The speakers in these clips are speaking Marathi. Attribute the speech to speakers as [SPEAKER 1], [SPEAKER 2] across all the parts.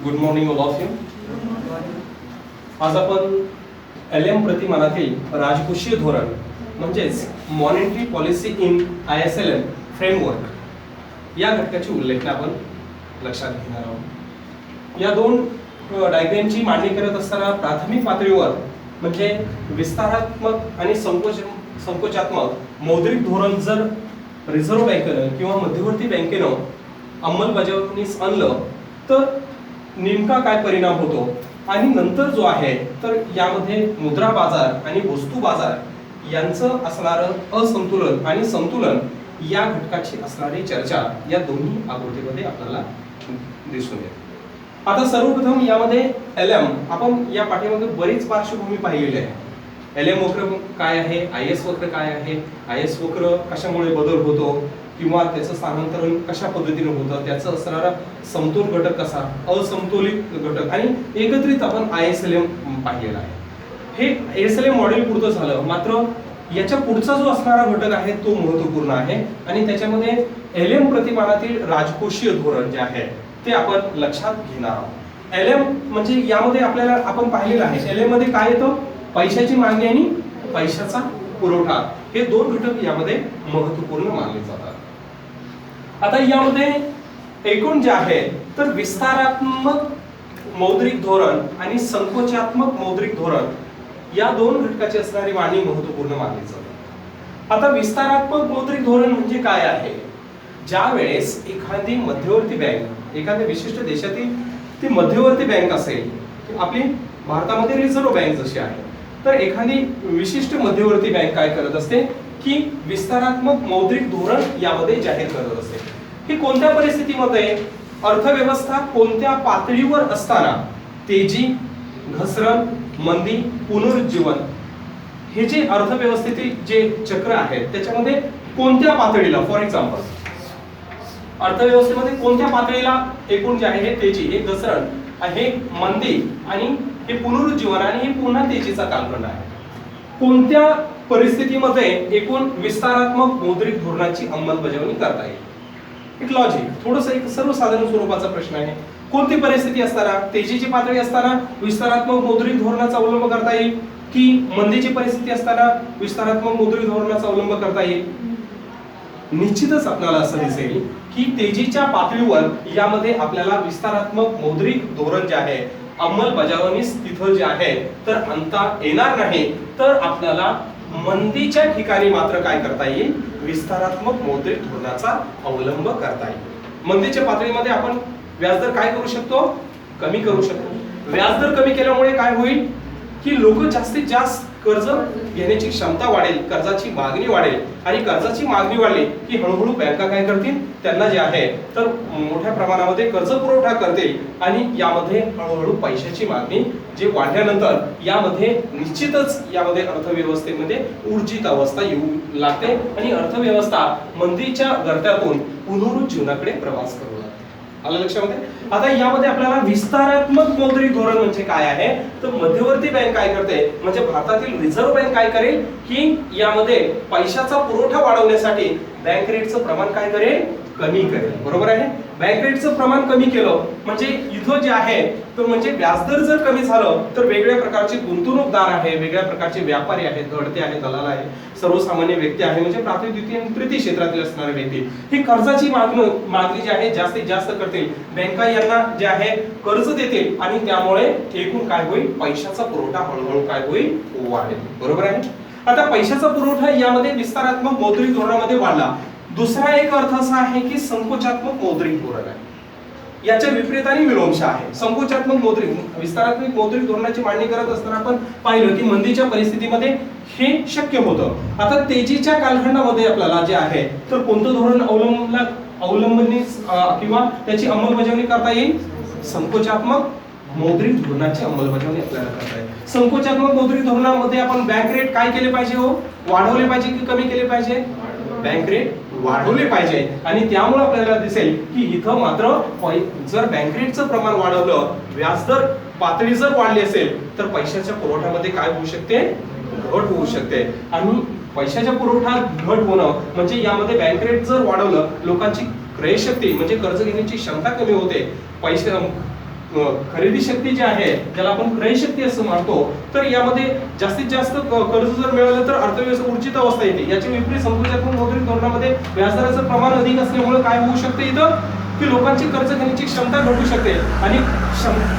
[SPEAKER 1] Good morning all of you. आज आपण LM प्रतिमानातील राजकोषीय धोरण म्हणजेच monetary policy in ISLM framework या घटकाची उल्लेख आपण लक्षात घेणार आहोत. या दोन डायग्रामची मांडणी करत असताना प्राथमिक पातळीवर म्हणजे विस्तारात्मक आणि संकोचात्मक मौद्रिक धोरण जर रिझर्व्ह बँकेनं किंवा मध्यवर्ती बँकेनं अंमलबजावणीस आणलं तर नेमका काय परिणाम होतो आणि नंतर जो आहे तर यामध्ये मुद्रा बाजार आणि वस्तू बाजार यांचं असणारं असंतुलन आणि संतुलन या घटकाची असणारी चर्चा या दोन्ही आकृतीमध्ये आपल्याला दिसून येते. आता सर्वप्रथम यामध्ये LM आपण या पाठीमागे बरीच पार्श्वभूमी पाहिलेली आहे. LM वक्र काय आहे, IS वक्र काय आहे, IS वक्र कशामुळे बदल होतो किंवा त्याचं स्थानांतरण कशा पद्धतीने होतं, त्याचं असणारा समतोल घटक कसा, असमतोलित घटक आणि एकत्रित आपण ISLM पाहिलेला आहे. हे ISLM मॉडेल पुरतं झालं, मात्र याच्या पुढचा जो असणारा घटक आहे तो महत्त्वपूर्ण आहे आणि त्याच्यामध्ये LM प्रतिमानातील राजकोषीय धोरण जे आहे ते आपण लक्षात घेणार आहोत. LM म्हणजे यामध्ये आपल्याला आपण पाहिलेलं आहे LM मध्ये काय येतं, पैशाची मागणी आणि पैशाचा पुरवठा हे दोन घटक यामध्ये महत्त्वपूर्ण मानले जातात. आता यामध्ये एकूण जे आहे तर विस्तारात्मक मौद्रिक धोरण आणि संकोचात्मक मौद्रिक धोरण या दोन घटकाची असणारी मांडणी महत्त्वपूर्ण मानली जाते. आता विस्तारात्मक मौद्रिक धोरण म्हणजे काय आहे, ज्या वेळेस एखादी मध्यवर्ती बँक एखाद्या विशिष्ट देशातील ती मध्यवर्ती बँक असेल, आपली भारतामध्ये रिझर्व्ह बँक जशी आहे, तर एखादी विशिष्ट मध्यवर्ती बँक काय करत असते की विस्तारात्मक मौद्रिक धोरण यामध्ये जाहीर करत असते. ही कोणत्या परिस्थितीमध्ये, अर्थव्यवस्था कोणत्या पातळीवर असताना तेजी, घसरण, मंदी, पुनरुज्जीवन हे जे अर्थव्यवस्थेतील जे चक्र आहेत त्याच्यामध्ये कोणत्या पातळीला, फॉर एक्झाम्पल अर्थव्यवस्थेमध्ये कोणत्या पातळीला एकूण जे आहे हे तेजी, हे घसरण, हे मंदी आणि हे पुनरुज्जीवन आणि हे पुन्हा तेजीचा कालखंड आहे, कोणत्या परिस्थितीमध्ये एकूण विस्तारात्मक मौद्रिक धोरणाची अंमलबजावणी करता येईल. एक लॉजिक, थोडस एक सर्वसाधारण स्वरूपाचा प्रश्न आहे. कोणती परिस्थिती असताना, तेजीची पातळी असताना विस्तारात्मक मौद्रिक धोरणाचा अवलंब करता येईल की मंदीची परिस्थिती असताना विस्तारात्मक मौद्रिक धोरणाचा अवलंब करता येईल. निश्चितच आपल्याला असं दिसेल की तेजीच्या पातळीवर यामध्ये आपल्याला विस्तारात्मक मौद्रिक धोरण जे आहे अंमलबजावणीस तिथं जे आहे तर आणता येणार नाही, तर आपल्याला मंदीच्या ठिकाणी मात्र काय करता येईल, विस्तारात्मक मौद्रिक धोरणाचा अवलंब करता येईल. मंदीच्या पातळीमध्ये आपण व्याजदर काय करू शकतो, कमी करू शकतो. व्याजदर कमी केल्यामुळे काय होईल की लोक जास्तीत जास्त कर्ज घेण्याची क्षमता वाढेल, कर्जाची मागणी वाढेल आणि कर्जाची मागणी वाढली की हळूहळू बँका काय करतील, त्यांना जे आहे तर मोठ्या प्रमाणामध्ये कर्ज पुरवठा करतील आणि यामध्ये हळूहळू पैशाची मागणी जे वाढल्यानंतर यामध्ये निश्चितच यामध्ये अर्थव्यवस्थेमध्ये ऊर्जित अवस्था येऊ लागते आणि अर्थव्यवस्था मंदीच्या गर्त्यातून पुनरुज्जीवनाकडे प्रवास करू लागते. आलं लक्षामध्ये. आता यामध्ये आपल्याला विस्तारात्मक मौद्रिक धोरण म्हणजे काय आहे, तर मध्यवर्ती बँक काय करते म्हणजे भारतातील रिझर्व्ह बँक काय करेल की यामध्ये पैशाचा पुरवठा वाढवण्यासाठी बँक रेटचं प्रमाण काय करेल, कमी करेल. बरोबर आहे. बँक रेटचं प्रमाण कमी केलं म्हणजे इथं जे आहे तर म्हणजे व्याजदर जर कमी झालं तर वेगवेगळ्या प्रकारचे गुंतवणूकदार आहे, वेगळ्या प्रकारचे व्यापारी आहेत, धडते आहे, दलाल आहे, सर्वसामान्य व्यक्ती आहे म्हणजे प्राथमिक, द्वितीय आणि तृतीय क्षेत्रातील असणारे व्यक्ती ही कर्जाची मागणी जी आहे जास्तीत जास्त करतील. बँका यांना जे आहे कर्ज देतील आणि त्यामुळे एकूण काय होईल, पैशाचा पुरवठा हळूहळू काय होईल, वाढेल. बरोबर आहे. आता पैशाचा पुरवठा यामध्ये विस्तारात्मक मौद्रिक धोरणामध्ये वाढला. दुसरा एक अर्थ असा आहे की संकोचात्मक मौद्रिक धोरण आहे. याच्या विपरीत आणि विलोमशः आहे. संकोचात्मक मौद्रिक, विस्तारात्मक मौद्रिक धोरणाची मांडणी करत असताना आपण पाहिलं की मंदीच्या परिस्थितीमध्ये हे शक्य होतं. आता तेजीच्या कालखंडामध्ये आपल्याला जे आहे तर कोणतं धोरण अवलंबनी किंवा त्याची अंमलबजावणी करता येईल, संकोचात्मक मौद्रिक धोरणाची अंमलबजावणी आपल्याला करता येईल. संकोचात्मक मौद्रिक धोरणामध्ये आपण बँक रेट काय केले पाहिजे, हो वाढवले पाहिजे की कमी केले पाहिजे, बँक रेट वाढवले पाहिजे आणि त्यामुळे आपल्याला दिसेल की इथं मात्र जर बँक रेटचं प्रमाण वाढवलं, व्याजदर पातळी जर वाढली असेल तर पैशाच्या पुरवठ्यामध्ये काय होऊ शकते, घट होऊ शकते आणि पैशाच्या पुरवठ्यात घट होणं म्हणजे यामध्ये बँक रेट जर वाढवलं लोकांची क्रयशक्ती म्हणजे कर्ज घेण्याची क्षमता कमी होते, पैसे खरेदी शक्ती जी आहे, ज्याला आपण क्रय शक्ती असं म्हणतो, तर यामध्ये जास्तीत जास्त कर्ज जर मिळालं तर अर्थव्यवस्था ऊर्जित अवस्था येते. याची विपरीत संकुचित मौद्रिक धोरणामध्ये व्याजदराचं प्रमाण अधिक असल्यामुळे काय होऊ शकते इथं की लोकांची कर्ज घेण्याची क्षमता घटू शकते आणि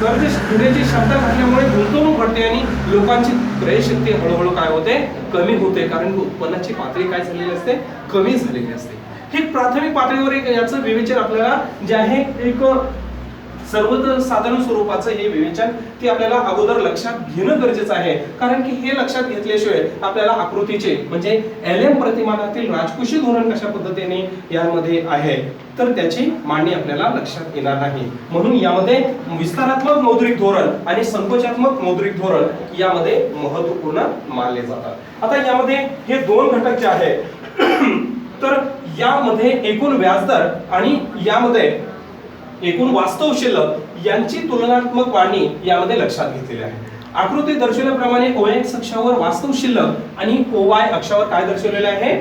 [SPEAKER 1] कर्ज घेण्याची क्षमता घटल्यामुळे गुंतवणूक घटते आणि लोकांची क्रय शक्ती हळूहळू काय होते, कमी होते, कारण उत्पन्नाची पातळी काय झालेली असते, कमी झालेली असते. हे प्राथमिक पातळीवर एक याचं विवेचन आपल्याला जे आहे एक सर्वसाधारण स्वरूपाचं हे विवेचन ते आपल्याला अगोदर लक्षात घेणं गरजेचं आहे, कारण की हे लक्षात घेतल्याशिवाय आपल्याला आकृतीचे म्हणजे LM प्रतिमानातील राजकोषीय धोरण कशा पद्धतीने यामध्ये आहे तर त्याची मांडणी आपल्याला लक्षात येणार नाही. म्हणून यामध्ये विस्तारात्मक मौद्रिक धोरण आणि संकोचात्मक मौद्रिक धोरण यामध्ये महत्त्वपूर्ण मानले जातात. आता यामध्ये हे दोन घटक जे आहेत तर यामध्ये एकूण व्याजदर आणि यामध्ये एकूण वास्तव शिल्लक यांची तुलनात्मक मांडणी यामध्ये लक्षात घेतलेली आहे. आकृती दर्शवल्याप्रमाणे OX अक्षावर वास्तव शिल्लक आणि OY अक्षावर काय दर्शवलेले आहे,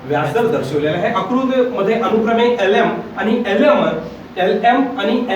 [SPEAKER 1] व्याजदर दर्शवलेला आहे. आकृतीमध्ये अनुक्रमे LM आणि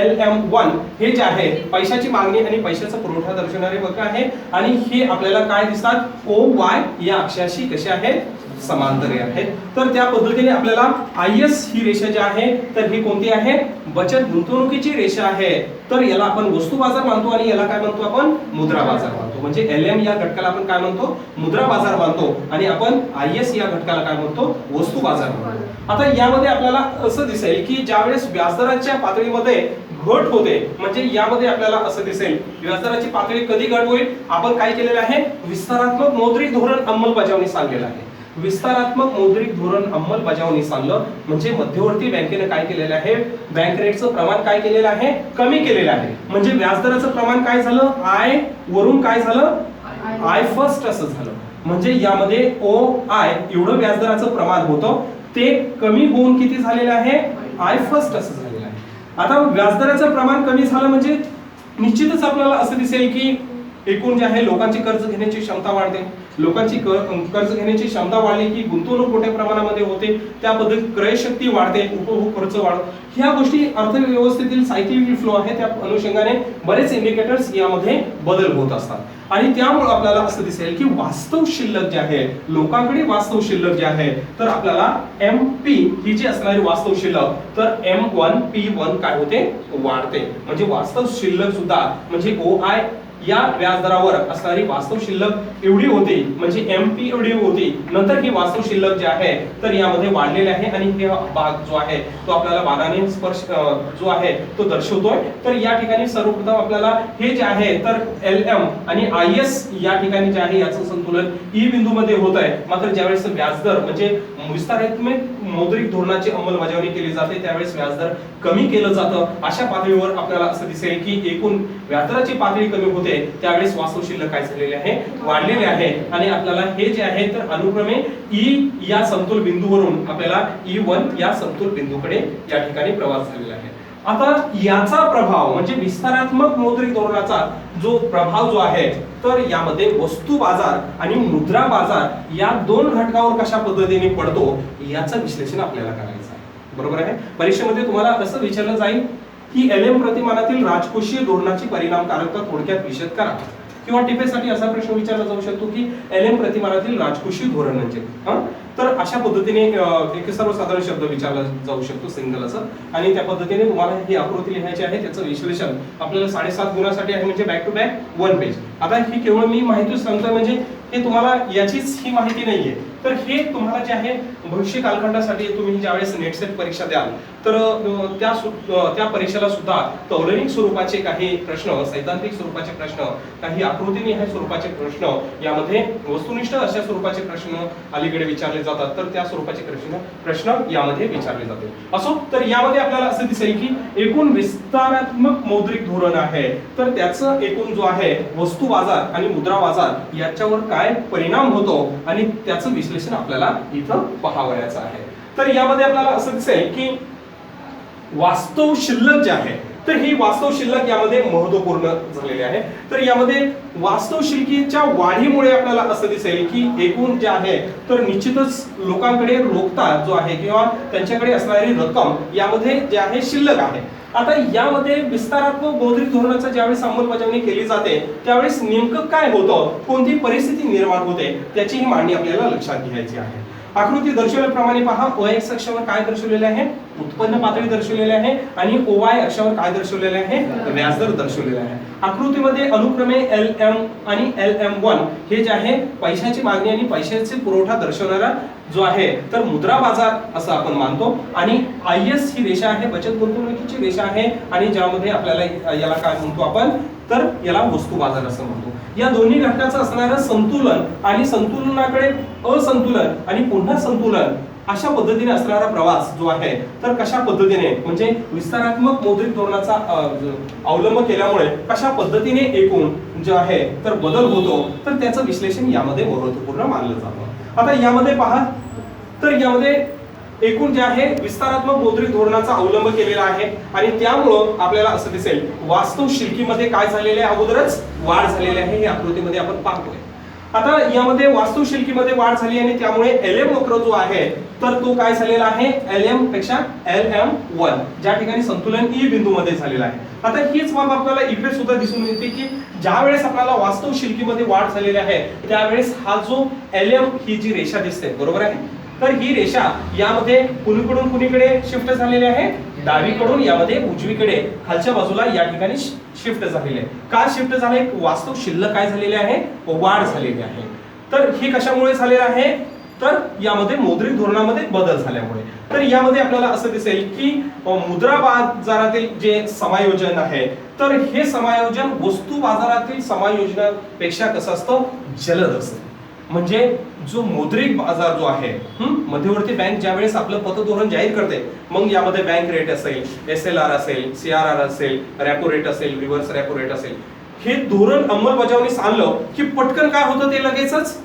[SPEAKER 1] LM1 हे जे आहे पैशाची मागणी आणि पैशाचा पुरवठा दर्शवणारे वक्र आहे आणि हे आपल्याला काय दिसतात OY या अक्षाशी कसे आहेत, समांतर आहेत. तर त्या पद्धतीने आपल्याला IS ही रेषा जी आहे तर ही कोणती आहे, बचत गुंतवणुकीची रेषा आहे. तर याला आपण वस्तू बाजार मानतो आणि याला काय म्हणतो आपण, मुद्रा बाजार मानतो. म्हणजे LM या घटकाला आपण काय म्हणतो, मुद्रा बाजार मानतो आणि आपण IS या घटकाला काय म्हणतो, वस्तू बाजार मानतो. आता यामध्ये आपल्याला असं दिसेल की ज्यावेळेस व्याजदराच्या पातळीमध्ये घट होते, म्हणजे यामध्ये आपल्याला असं दिसेल व्याजदराची पातळी कधी घट होईल, आपण काय केलेलं आहे, विस्तारात्मक मौद्रिक धोरण अंमलबजावणी सांगलेलं आहे. विस्तारात्मक मौद्रिक धोरण अंमलबजावणी सांगलं म्हणजे मध्यवर्ती बँकेने काय केलेलं आहे, बँक रेटचं प्रमाण काय केलेलं आहे, कमी केलेलं आहे. म्हणजे व्याजदराचं प्रमाण काय झालं, I वरून काय झालं, I फर्स्ट असं झालं. म्हणजे यामध्ये OI एवढं व्याजदराचं प्रमाण होतं ते कमी होऊन किती झालेलं आहे, I फर्स्ट असं झालेलं आहे. आता व्याजदराचं प्रमाण कमी झालं म्हणजे निश्चितच आपल्याला असं दिसेल की एकूण जे आहे लोकांची कर्ज घेण्याची क्षमता वाढते. लोकांची कर्ज घेण्याची क्षमता वाढली की गुंतवणूक मोठ्या प्रमाणामध्ये होते, त्या पद्धतीत क्रय शक्ती वाढते, उपभोग खर्च वाढतो. ह्या गोष्टी अर्थव्यवस्थेतील सायक्लिक फ्लो आहे, त्या अनुषंगाने बरेच इंडिकेटर्स यामध्ये बदल होत असतात आणि त्यामुळे आपल्याला असं दिसेल की वास्तव शिल्लक जे आहे, लोकांकडे वास्तव शिल्लक जे आहे तर आपल्याला MP ही जी असणारी वास्तव शिल्लक तर M1P1 काय होते, वाढते. म्हणजे वास्तव शिल्लक सुद्धा म्हणजे OI या व्याजदरावर असणारी वास्तव शिल्लक एवढी होती, म्हणजे MP एवढी होती. नंतर ही वास्तव शिल्लक जी आहे तर यामध्ये वाढलेली आहे आणि हे भाग जो आहे तो आपल्याला बाणाने स्पर्श जो आहे तो दर्शवतोय. तर या ठिकाणी सर्वप्रथम आपल्याला हे जे आहे तर LM आणि IS या ठिकाणी जे आहे याचं संतुलन E बिंदूमध्ये होत आहे. मात्र ज्यावेळेस व्याजदर म्हणजे विस्तारात्मक मौद्रिक धोरणाची अंमलबजावणी केली जाते त्यावेळेस व्याजदर कमी केलं जातं. अशा पातळीवर आपल्याला असं दिसेल की एकूण व्याजदराची पातळी कमी होते, त्यावेळेस वास्तव शिल्लक काय झालेले आहे, वाढलेले आहे. आणि आपल्याला हे जे आहे तर अनुक्रमे E या समतोल बिंदूवरून आपल्याला E1 या समतोल बिंदूकडे या ठिकाणी प्रवास झालेला आहे. आता याचा प्रभाव म्हणजे विस्तारात्मक मौद्रिक धोरणाचा जो प्रभाव जो आहे तर यामध्ये वस्तू बाजार आणि मुद्रा बाजार या दोन घटकावर कशा पद्धतीने पडतो याचं विश्लेषण आपल्याला करायचं आहे. बरोबर आहे. परीक्षेमध्ये तुम्हाला असं विचारलं जाईल की LM प्रतिमानातील राजकोषीय धोरणाची परिणामकारकता थोडक्यात विशद करा, किंवा टिपेसाठी असा प्रश्न विचारला जाऊ शकतो की LM प्रतिमानातील राजकोषीय धोरण म्हणजे तर अशा पद्धतीने एक सर्वसाधारण शब्द विचारला जाऊ शकतो सिंगल असं, आणि त्या पद्धतीने तुम्हाला ही आकृती लिहायची आहे. त्याचं विश्लेषण आपल्याला 7.5 गुणासाठी आहे, म्हणजे बॅक टू बॅक 1 पेज. आता ही केवळ मी माहिती सांगतोय, म्हणजे हे तुम्हाला याचीच ही माहिती नाहीये, तर हे तुम्हाला जे आहे भविष्य कालखंडासाठी तुम्ही ज्यावेळेस नेट सेट परीक्षा द्याल तर त्या परीक्षेला सुद्धा तौलनिक स्वरूपाचे काही प्रश्न, सैद्धांतिक स्वरूपाचे प्रश्न, काही आकृतीनिहाय स्वरूपाचे प्रश्न, यामध्ये वस्तुनिष्ठ अशा स्वरूपाचे प्रश्न अलीकडे विचारले जातात, तर त्या स्वरूपाचे प्रश्न यामध्ये विचारले जाते. असो, तर यामध्ये आपल्याला असं दिसेल की एकूण विस्तारात्मक मौद्रिक धोरण आहे तर त्याचं एकूण जो आहे वस्तू बाजार आणि मुद्रा बाजार याच्यावर काय परिणाम होतो आणि त्याचं विश्लेषण आपल्याला इथं पाहावयाचं आहे. तर यामध्ये आपल्याला असं दिसेल की वास्तव शिल्लक जे आहे तर ही वास्तव शिल्लक यामध्ये महत्वपूर्ण झालेली आहे. तर यामध्ये वास्तव शिल्लकीच्या वाढीमुळे आपल्याला असं दिसेल की एकूण जे आहे तर निश्चितच लोकांकडे रोखता जो आहे किंवा त्यांच्याकडे असणारी रक्कम यामध्ये जे आहे शिल्लक आहे आता यामध्ये विस्तारात्मक मौद्रिक धोरणाचा ज्यावेळेस अंमलबजावणी केली जाते त्यावेळेस नेमकं काय होतं, कोणती परिस्थिती निर्माण होते, त्याची ही मांडणी आपल्याला लक्षात घ्यायची आहे. आकृती दर्शवल्याप्रमाणे पहा, OX अक्षावर काय दर्शवलेले आहे, उत्पन्न पातळी दर्शवलेली आहे आणि OY अक्षावर काय दर्शवलेले आहे, व्याजदर दर्शवलेला आहे. आकृतीमध्ये अनुक्रमे LM आणि LM1 हे जे आहे पैशाची मागणी आणि पैशाचे पुरवठा दर्शवणारा जो आहे तर मुद्रा बाजार असं आपण मानतो आणि IS ही रेषा आहे, बचत गुंतवणुकीची रेषा आहे आणि ज्यामध्ये आपल्याला याला काय म्हणतो आपण तर याला वस्तू बाजार असं म्हणतो. या दोन्ही घटकाचं असणारं संतुलन आणि संतुलनाकडे असंतुलन आणि पुन्हा संतुलन अशा पद्धतीने असणारा प्रवास जो आहे तर कशा पद्धतीने म्हणजे विस्तारात्मक मौद्रिक धोरणाचा अवलंब केल्यामुळे कशा पद्धतीने एकूण जे आहे तर बदल होतो तर त्याचं विश्लेषण यामध्ये महत्त्वपूर्ण मानलं जातं. आता यामध्ये पहा तर यामध्ये एकूण जे आहे विस्तारात्मक मौद्रिक धोरणाचा अवलंब केलेला आहे आणि त्यामुळं आपल्याला असं दिसेल वास्तव शिल्लकीमध्ये काय झालेले आहे, अगोदरच वाढ झालेली आहे हे आकृतीमध्ये आपण पाहतोय. आता यामध्ये वास्तव शिल्लकीमध्ये वाढ झाली आणि त्यामुळे LM वक्र जो आहे तर तो काय झालेला आहे, LM पेक्षा LM1 ज्या ठिकाणी संतुलन E बिंदूमध्ये झालेला आहे. आता हीच बाब आपल्याला इकडे सुद्धा दिसून येते की ज्या वेळेस आपल्याला वास्तव शिल्लकीमध्ये वाढ झालेली आहे त्यावेळेस हा जो LM ही जी रेषा दिसते बरोबर आहे तर ही रेषा यामध्ये कुणीकडून कुणीकडे शिफ्ट झालेली आहे, डावीकडून यामध्ये उजवीकडे खालच्या बाजूला या ठिकाणी शिफ्ट झालेली आहे. का शिफ्ट झाले, वास्तव शिल्लक काय झालेली आहे, वाढ झालेली आहे. तर हे कशामुळे झालेलं आहे तर यामध्ये मौद्रिक धोरणामध्ये बदल झाल्यामुळे. तर यामध्ये आपल्याला असं दिसेल की मुद्रा बाजारातील जे समायोजन आहे तर हे समायोजन वस्तू बाजारातील समायोजनापेक्षा कसं असतं, जलद असतं. म्हणजे जो मौद्रिक बाजार जो आहे मध्यवर्ती बँक ज्यावेळेस आपलं पतधोरण जाहीर करते मग यामध्ये बँक रेट असेल, SLR असेल, CRR असेल, रॅपो रेट असेल, रिव्हर्स रॅपो रेट असेल, हे धोरण अंमलबजावणीस आणलं की पटकन काय होतं ते लगेचच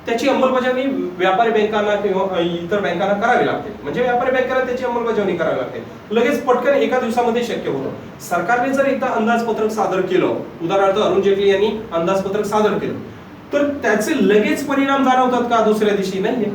[SPEAKER 1] त्याची अंमलबजावणी व्यापारी बँकांना किंवा इतर बँकांना करावी लागते. म्हणजे व्यापारी बँकांना त्याची अंमलबजावणी करावी लागते, लगेच पटकन एका दिवसामध्ये शक्य होतं. सरकारने जर एकदा अंदाजपत्रक सादर केलं, उदाहरणार्थ अरुण जेटली यांनी अंदाजपत्रक सादर केलं तर त्याचे लगेच परिणाम जाणवतात का, दुसऱ्या दिवशी नाहीये.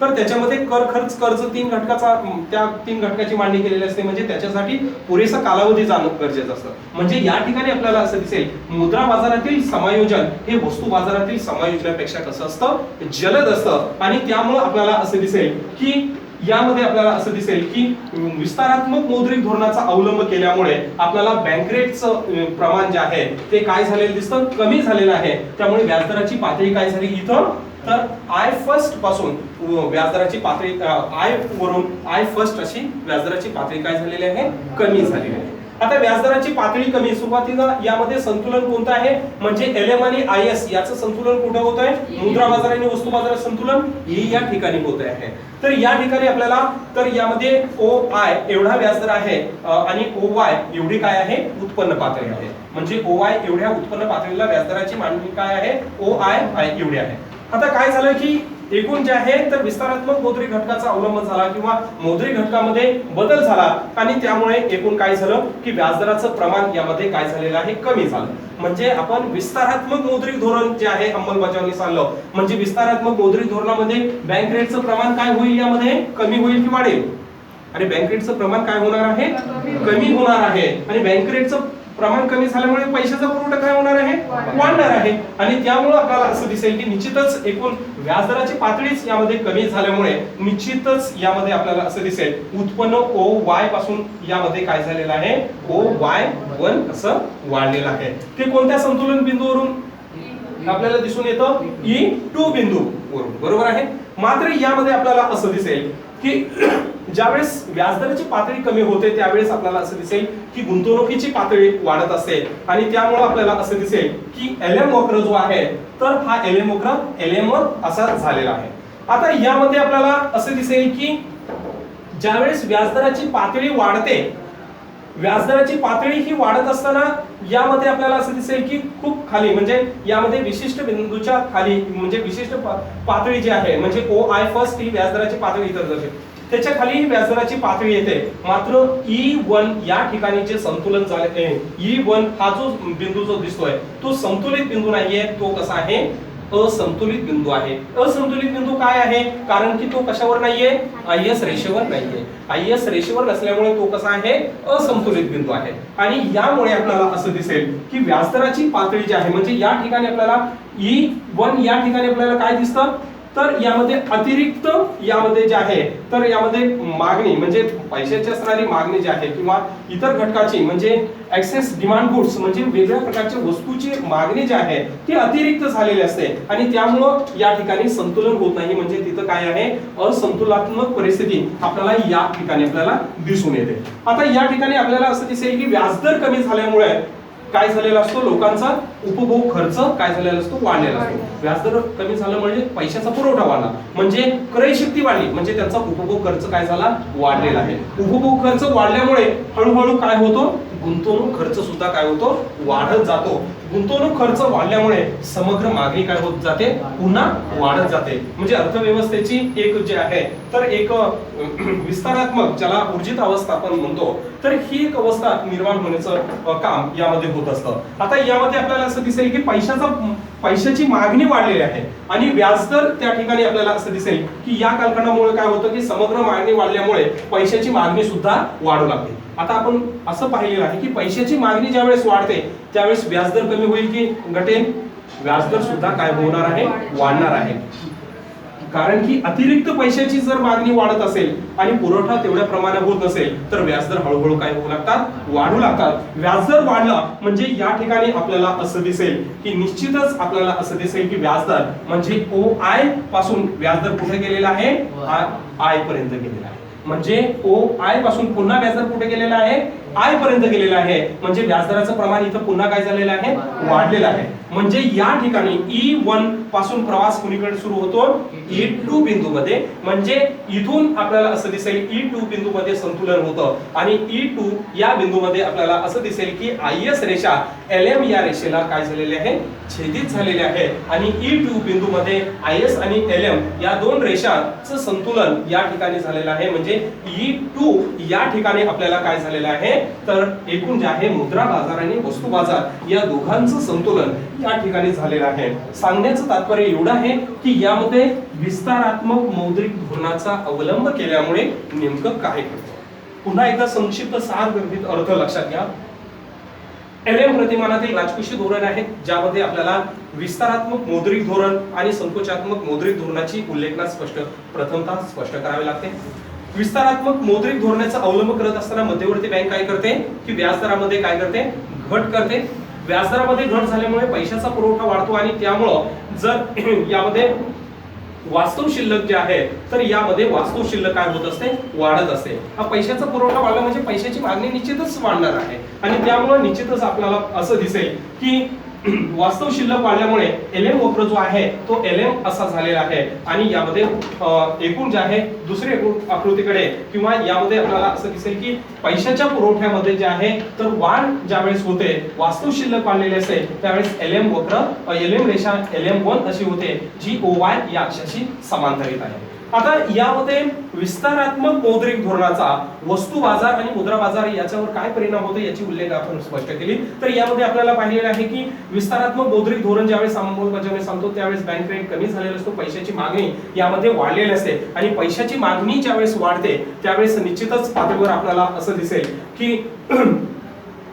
[SPEAKER 1] तर त्याच्यामध्ये कर खर्च कर्ज त्या तीन घटकाची मांडणी केलेली असते म्हणजे त्याच्यासाठी पुरेसा कालावधी जाणं गरजेचं असतं. म्हणजे या ठिकाणी आपल्याला असं दिसेल मुद्रा बाजारातील समायोजन हे वस्तू बाजारातील समायोजनापेक्षा कसं असतं, जलद असतं आणि त्यामुळे आपल्याला असं दिसेल की यामध्ये आपल्याला असं दिसेल की विस्तारात्मक मौद्रिक धोरणाचा अवलंब केल्यामुळे आपल्याला बँक रेटचं प्रमाण जे आहे ते काय झालेलं दिसतं, कमी झालेलं आहे. त्यामुळे व्याजदराची पातळी काय झाली इथं तर I1 पासून व्याजदराची पातळी I वरून I1 अशी व्याजदराची पातळी काय झालेली आहे, कमी झालेली आहे. आता व्याजदराची पातळी कमी, सुरुवातीला यामध्ये संतुलन कोणतं आहे म्हणजे LM आणि IS याचं संतुलन कुठे होत आहे, मुद्रा बाजार आणि वस्तू बाजारात संतुलन हे या ठिकाणी होत आहे. तर या ठिकाणी आपल्याला तर यामध्ये OI एवढा व्याजदर आहे आणि OY एवढी काय आहे, उत्पन्न पातळी आहे. म्हणजे OY एवढ्या उत्पन्न पातळीला व्याजदराची मांडणी काय आहे, OI एवढी आहे. आता काय झालं की एकूण जे आहे तर विस्तारात्मक मौद्रिक घटकाचा अवलंब झाला किंवा मौद्रिक घटकामध्ये बदल झाला आणि त्यामुळे एकूण काय झालं की व्याजदराचं प्रमाण यामध्ये काय झालेलं आहे, कमी झालं. म्हणजे आपण विस्तारात्मक मौद्रिक धोरण जे आहे अंमलबजावणीस आणलं म्हणजे विस्तारात्मक मौद्रिक धोरणामध्ये बँक रेटचं प्रमाण काय होईल, यामध्ये कमी होईल की वाढेल, आणि बँक रेटचं प्रमाण काय होणार आहे, कमी होणार आहे. आणि बँक रेटचं प्रमाण कमी झाल्यामुळे पैशाचा पुरवठा काय होणार आहे, वाढणार आहे. आणि त्यामुळे आपल्याला असं दिसेल की निश्चितच एकूण व्याजदराची पातळीच यामध्ये कमी झाल्यामुळे निश्चितच यामध्ये आपल्याला असं दिसेल उत्पन्न OY पासून यामध्ये काय झालेलं आहे, OY1 असं वाढलेलं आहे. ते कोणत्या संतुलन बिंदूवरून आपल्याला दिसून येतं, E2 बिंदूवरून बरोबर आहे. मात्र यामध्ये आपल्याला असं दिसेल की ज्यावेळेस व्याजदराची पातळी कमी होते त्यावेळेस आपल्याला असं दिसेल की गुंतवणुकीची पातळी वाढत असते आणि त्यामुळे आपल्याला असं दिसेल की LM वक्र जो आहे तर हा LM वक्र LM1 असा झालेला आहे. आता यामध्ये आपल्याला असं दिसेल की ज्यावेळेस व्याजदराची पातळी वाढते, व्याजदराची पातळी ही वाढत असताना यामध्ये आपल्याला असं दिसेल की खूप खाली म्हणजे यामध्ये विशिष्ट बिंदूच्या खाली म्हणजे विशिष्ट पातळी जी आहे म्हणजे OI1 ही व्याजदराची पातळी इतर दर्शवते, त्याच्या खाली ही व्याजदराची पातळी येते. मात्र E1 या ठिकाणी जे संतुलन झाले, E1 हा जो बिंदू जो दिसतोय तो संतुलित बिंदू नाहीये, तो कसा आहे असंतुलित बिंदू आहे. असंतुलित बिंदू काय आहे? कारण की तो कशावर नाहीये? IS रेषेवर नाहीये. IS रेषेवर नसल्यामुळे तो कसा आहे? असंतुलित बिंदू आहे. आणि यामुळे आपल्याला असं दिसेल की व्याजदराची पातळी जी आहे, म्हणजे या ठिकाणी आपल्याला E1 या ठिकाणी आपल्याला काय दिसतं, तर यामध्ये अतिरिक्त यामध्ये जे आहे, तर यामध्ये मागणी म्हणजे पैशाची असणारी मागणी जी आहे किंवा इतर घटकाची म्हणजे एक्सेस डिमांड गुड्स म्हणजे वेगवेगळ्या प्रकारच्या वस्तूची मागणी जी आहे ती अतिरिक्त झालेली असते आणि त्यामुळं या ठिकाणी संतुलन होत नाही. म्हणजे तिथं काय आहे? असंतुलात्मक परिस्थिती आपल्याला या ठिकाणी आपल्याला दिसून येते. आता या ठिकाणी आपल्याला असं दिसेल की व्याजदर कमी झाल्यामुळे काय झालेला असतो? लोकांचा उपभोग खर्च काय झालेला असतो? वाढलेला असतो. व्याजदर कमी झालं म्हणजे पैशाचा पुरवठा वाढला, म्हणजे क्रय शक्ती वाढली, म्हणजे त्यांचा उपभोग खर्च काय झाला? वाढलेला आहे. उपभोग खर्च वाढल्यामुळे हळूहळू काय होतो? गुंतवणूक खर्च सुद्धा काय होतो? वाढत जातो. गुंतवणूक खर्च वाढल्यामुळे समग्र मागणी काय होत जाते? पुन्हा वाढत जाते. म्हणजे अर्थव्यवस्थेची एक जे आहे तर एक विस्तारात्मक, ज्याला ऊर्जित अवस्था आपण म्हणतो, तर ही एक अवस्था निर्माण होण्याचं काम यामध्ये होत असतं. आता यामध्ये आपल्याला असं दिसेल की पैशाची मागणी वाढलेली आहे आणि व्याजदर त्या ठिकाणी आपल्याला असं दिसेल की या कालखंडामुळे काय होतं की समग्र मागणी वाढल्यामुळे पैशाची मागणी सुद्धा वाढू लागते. आता आपण असं पाहिलेलं आहे की पैशाची मागणी ज्यावेळेस वाढते त्यावेळेस व्याजदर कमी होईल की घटेल? व्याजदर सुद्धा काय होणार आहे? वाढणार आहे. कारण की अतिरिक्त पैशाची जर मागणी वाढत असेल आणि पुरवठा तेवढ्या प्रमाणात होत नसेल तर व्याजदर हळूहळू काय होऊ लागतात? वाढू लागतात. व्याजदर वाढला म्हणजे या ठिकाणी आपल्याला असं दिसेल की निश्चितच आपल्याला असं दिसेल की व्याजदर म्हणजे OI पासून व्याजदर कुठे गेलेला आहे? I पर्यंत गेलेला आहे. म्हणजे OI पासून पुन्हा व्याजदर कुठे गेलेला आहे? I पर्यंत गेलेला आहे. म्हणजे व्याजदराचं प्रमाण इथं पुन्हा काय झालेलं आहे? वाढलेलं आहे. म्हणजे या ठिकाणी E1 पासून प्रवास कुणीकडे सुरू होतो? E2 बिंदू मध्ये. म्हणजे इथून आपल्याला असं दिसेल E2 बिंदू मध्ये संतुलन होतं आणि E2 या बिंदूमध्ये आपल्याला असं दिसेल की IS रेषा LM या रेषेला काय झालेले आहे? छेदित झालेले आहे आणि E2 बिंदू मध्ये IS आणि LM या दोन रेषांचं संतुलन या ठिकाणी झालेलं आहे. म्हणजे E2 या ठिकाणी आपल्याला काय झालेलं आहे? तर एकूण जे आहे मुद्रा बाजार आणि वस्तू बाजार या दोघांचं संतुलन या ठिकाणी झालेलं आहे. सांगण्याचं तात्पर्य एवढं आहे की यामध्ये विस्तारात्मक मौद्रिक धोरणाचा अवलंब केल्यामुळे नेमकं काय घडतं. पुन्हा एकदा संक्षिप्त सार गर्भित अर्थ लक्षात घ्या. LM प्रतिमानातील राजकोषीय धोरण आहेत ज्यामध्ये आपल्याला विस्तारात्मक मौद्रिक धोरण आणि संकोचात्मक मौद्रिक धोरणाची उल्लेखना प्रथमतः स्पष्ट करावे लागते. विस्तारात्मक मौद्रिक धोरणाचा अवलंब करत असताना मध्यवर्ती बँक काय करते की व्याजदरामध्ये काय करते? घट करते. व्याजदरामध्ये घट झाल्यामुळे पैशाचा पुरवठा वाढतो आणि त्यामुळं जर यामध्ये वास्तव शिल्लक जे आहे तर यामध्ये वास्तव शिल्लक काय होत असते? वाढत असते. हा पैशाचा पुरवठा वाढला म्हणजे पैशाची मागणी निश्चितच वाढणार आहे आणि त्यामुळे निश्चितच आपल्याला असं दिसेल की वास्तव शिल्लक वाढल्यामुळे LM वक्र जो आहे तो LM असा झालेला आहे आणि यामध्ये एकूण जे आहे दुसरी आकृतीकडे किंवा यामध्ये आपल्याला असं दिसेल की पैशाच्या पुरवठ्यामध्ये जे आहे तर वाढ ज्यावेळेस होते, वास्तव शिल्लक वाढलेले असते त्यावेळेस LM वक्र LM रेषा LM1 अशी होते जी OY या अक्षाशी समांतरित आहे. आता यामध्ये विस्तारात्मक मौद्रिक धोरणाचा वस्तू बाजार आणि मुद्रा बाजार याच्यावर काय परिणाम होतो याची उल्लेख आपण स्पष्ट केली. तर यामध्ये आपल्याला पाहिलेलं आहे की विस्तारात्मक मौद्रिक धोरण ज्यावेळेस अंमलबजावणी सांगतो त्यावेळेस बँक रेट कमी झालेला असतो, पैशाची मागणी यामध्ये वाढलेली असते आणि पैशाची मागणी ज्यावेळेस वाढते त्यावेळेस निश्चितच पातळीवर आपल्याला असं दिसेल की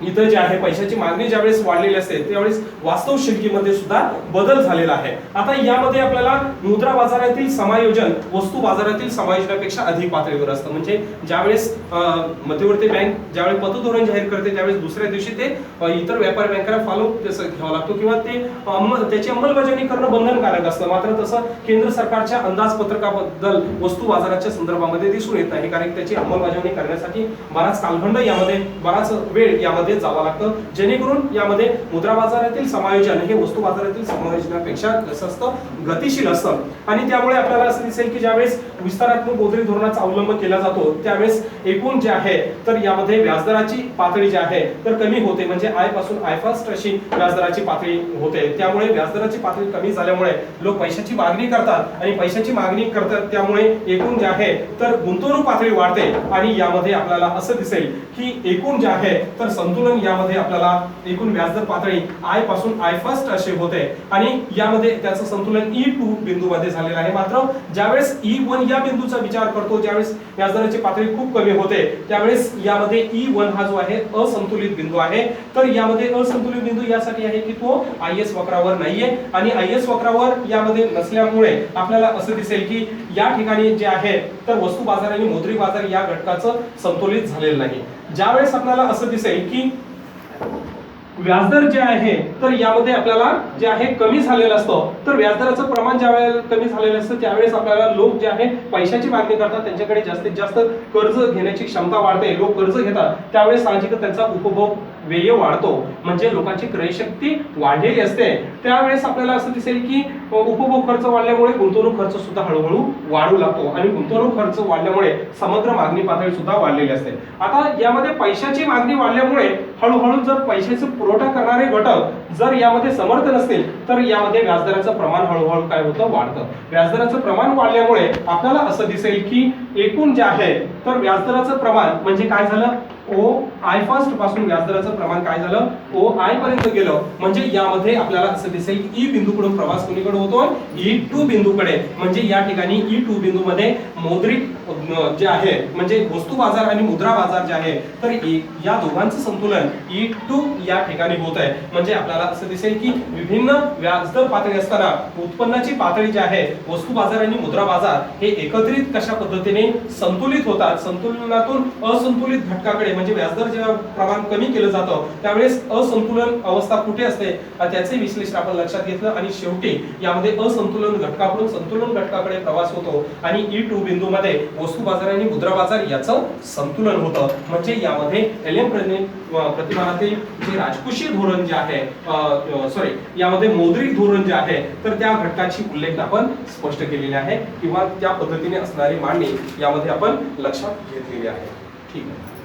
[SPEAKER 1] इथं जे आहे पैशाची मागणी ज्यावेळेस वाढलेली असते त्यावेळेस वास्तव शिल्लकीमध्ये सुद्धा बदल झालेला आहे. आता यामध्ये आपल्याला मुद्रा बाजारातील समायोजन वस्तू बाजारातील समायोजनापेक्षा अधिक पातळीवर असतं. म्हणजे ज्यावेळेस मध्यवर्ती बँक ज्यावेळेस पतधोरण जाहीर करते त्यावेळेस दुसऱ्या दिवशी ते इतर व्यापारी बँकांना फॉलो तसं घ्यावा लागतो किंवा ते त्याची अंमलबजावणी करणं बंधनकारक असतं. मात्र तसं केंद्र सरकारच्या अंदाजपत्रकाबद्दल वस्तू बाजाराच्या संदर्भामध्ये दिसून येत नाही कारण त्याची अंमलबजावणी करण्यासाठी बराच कालखंड यामध्ये बराच वेळ यामध्ये जावं लागतं. जेणेकरून यामध्ये मुद्रा बाजारातील समायोजन हे वस्तू बाजारातील समायोजनापेक्षा कसं असतं? गतिशील असतं आणि त्यामुळे आपल्याला असं दिसेल की ज्यावेळेस विस्तारात्मक मौद्रिक धोरणाचा अवलंब केला जातो त्यावेळेस एकूण जे आहे तर यामध्ये व्याजदराची पातळी जी आहे तर कमी होते. म्हणजे I पासून I1 अशी व्याजदराची पातळी होते. त्यामुळे व्याजदराची पातळी कमी झाल्यामुळे लोक पैशाची मागणी करतात आणि पैशाची मागणी करतात त्यामुळे एकूण जे आहे तर गुंतवणूक पातळी वाढते आणि यामध्ये आपल्याला असं दिसेल की एकूण जे आहे तर संतुलन यामध्ये आपल्याला एकूण व्याजदर पातळी आय पासून आय फर्स्ट असे होते आणि यामध्ये त्याचं संतुलन E2 बिंदूमध्ये झालेलं आहे. मात्र ज्यावेळेस E1 या बिंदूचा विचार करतो, ज्यावेळेस व्याजदराची पातळी खूप कमी होते, त्यावेळेस यामध्ये E1 हा जो आहे असंतुलित बिंदू आहे. तर यामध्ये असंतुलित बिंदू यासाठी आहे की तो IS वक्रावर नाहीये आणि IS वक्रावर यामध्ये नसल्यामुळे आपल्याला असं दिसेल की या ठिकाणी जे आहे तर वस्तू बाजार आणि मुद्रित बाजार या घटकाचं संतुलित झालेलं नाही. ज्यावेळेस आपल्याला असं दिसेल की व्याजदर जे आहे तर यामध्ये आपल्याला जे आहे कमी झालेलं असतं, तर व्याजदराचं प्रमाण ज्या वेळेला कमी झालेलं असतं त्यावेळेस आपल्याला लोक जे आहे पैशाची मागणी करतात, त्यांच्याकडे जास्तीत जास्त कर्ज घेण्याची क्षमता वाढते, लोक कर्ज घेतात, त्यावेळेस साहजिकच त्यांचा उपभोग व्यय वाढतो, म्हणजे लोकांची क्रयशक्ती वाढलेली असते. त्यावेळेस आपल्याला असं दिसेल की उपभोग खर्च वाढल्यामुळे गुंतवणूक खर्च सुद्धा हळूहळू वाढू लागतो आणि गुंतवणूक खर्च वाढल्यामुळे समग्र मागणी पातळी सुद्धा वाढलेली असते. आता यामध्ये पैशाची मागणी वाढल्यामुळे हळूहळू जर पैशाचा पुरवठा करणारे घटक जर यामध्ये समर्थ नसतील तर यामध्ये व्याजदराचं प्रमाण हळूहळू काय होतं, वाढतं. व्याजदराचं प्रमाण वाढल्यामुळे आपल्याला असं दिसेल की एकूण जे आहे तर व्याजदराचं प्रमाण म्हणजे काय झालं, OI फर्स्ट पासून व्याजदराचं प्रमाण काय झालं, OI पर्यंत गेलं. म्हणजे यामध्ये आपल्याला असं दिसेल की E बिंदूकडून प्रवास कोणीकडे होतोय, E2 बिंदूकडे. म्हणजे या ठिकाणी E2 बिंदूमध्ये मौद्रिक जे आहे म्हणजे वस्तू बाजार आणि मुद्रा बाजार जे आहे तर या दोघांचं संतुलन E2 या ठिकाणी होत आहे. म्हणजे आपल्याला असं दिसेल की विभिन्न व्याजदर पातळी असताना उत्पन्नाची पातळी जी आहे वस्तू बाजार आणि मुद्रा बाजार हे एकत्रित कशा पद्धतीने संतुलित होतात, संतुलनातून असंतुलित घटकाकडे म्हणजे व्याजदर जेव्हा प्रमाण कमी केलं जातं त्यावेळेस असंतुलन अवस्था कुठे असते त्याचे विश्लेषण आपण लक्षात घेतलं आणि शेवटी यामध्ये असंतुलन घटकाकडून संतुलन घटकाकडे प्रवास होतो आणि E2 बिंदूमध्ये वस्तू बाजार आणि मुद्रा बाजार याचं संतुलन होतं. म्हणजे यामध्ये एलएम प्रतिमानातील जे राजकोषीय धोरण जे आहे यामध्ये मौद्रिक धोरण जे आहे तर त्या घटकाची उल्लेख आपण स्पष्ट केलेली आहे किंवा त्या पद्धतीने असणारी मांडणी यामध्ये आपण लक्षात घेतलेली आहे. ठीक आहे.